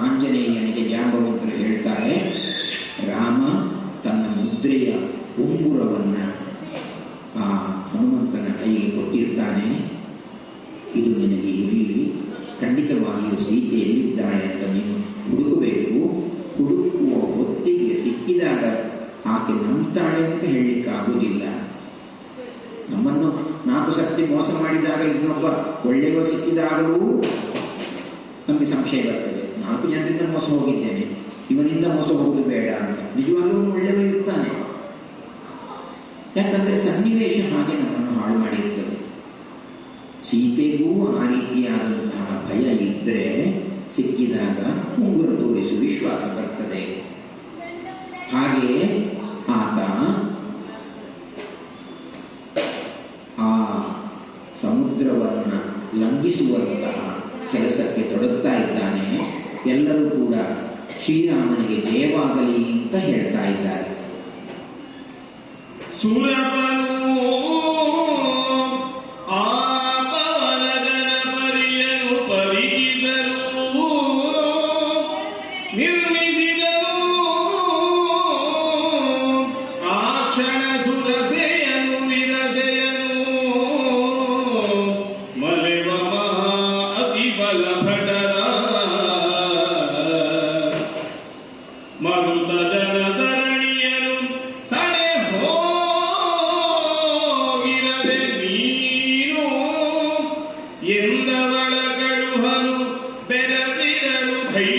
ಆಂಜನೇಯನಿಗೆ ಜಾಂಬವಂತರು ಹೇಳ್ತಾರೆ, ರಾಮ ತನ್ನ ಮುದ್ರೆಯ ಉಂಗುರವನ್ನ ಆ ಹನುಮಂತನ ಕೈಗೆ ಕೊಟ್ಟಿರ್ತಾನೆ. ಇದು ನಿನಗೆ ಇರಲಿ, ಖಂಡಿತವಾಗಿಯೂ ಸೀತೆ ಎಲ್ಲಿದ್ದಾಳೆ ಅಂತ ನೀನು ಹುಡುಕಬೇಕು. ಹುಡುಕುವ ಹೊತ್ತಿಗೆ ಸಿಕ್ಕಿದಾಗ ಆಕೆ ನಂಬ್ತಾಳೆ ಅಂತ ಹೇಳಲಿಕ್ಕಾಗುವುದಿಲ್ಲ. ನಮ್ಮನ್ನು 4 ಸರ್ತಿ ಮೋಸ ಮಾಡಿದಾಗ ಇನ್ನೊಬ್ಬ ಒಳ್ಳೆಯವ ಸಿಕ್ಕಿದಾಗಲೂ ನಮಗೆ ಸಂಶಯ ಬರ್ತದೆ. 4 ಜನರಿಂದ ಮೋಸ ಹೋಗಿದ್ದೇನೆ, ಇವನಿಂದ ಮೋಸ ಹೋಗುವುದು ಬೇಡ ಅಂತ. ನಿಜವಾಗ್ಲೂ ಒಳ್ಳೆಯವ ಇರ್ತಾನೆ. ಯಾಕಂದರೆ ಸನ್ನಿವೇಶ ಹಾಗೆ ನಮ್ಮನ್ನು ಹಾಳು ಮಾಡಿರ್ತದೆ. ಸೀತೆಗೂ ಆ ರೀತಿಯಾದಂತಹ ಭಯ ಇದ್ದರೆ ಸಿಕ್ಕಿದಾಗ ಉಂಗುರ ತೋರಿಸುವ ವಿಶ್ವಾಸ ಬರ್ತದೆ. ಹಾಗೆಯೇ ಆತ ಆ ಸಮುದ್ರವನ್ನು ಲಂಘಿಸುವಂತಹ ಕೆಲಸಕ್ಕೆ ತೊಡಗ್ತಾ ಇದ್ದಾನೆ. ಎಲ್ಲರೂ ಕೂಡ ಶ್ರೀರಾಮನಿಗೆ ಜಯವಾಗಲಿ ಅಂತ ಹೇಳ್ತಾ ಇದ್ದಾರೆ. ಎಂದವಳ ಕಳುಹನು ಬೆರದಿರಳು ಭೈ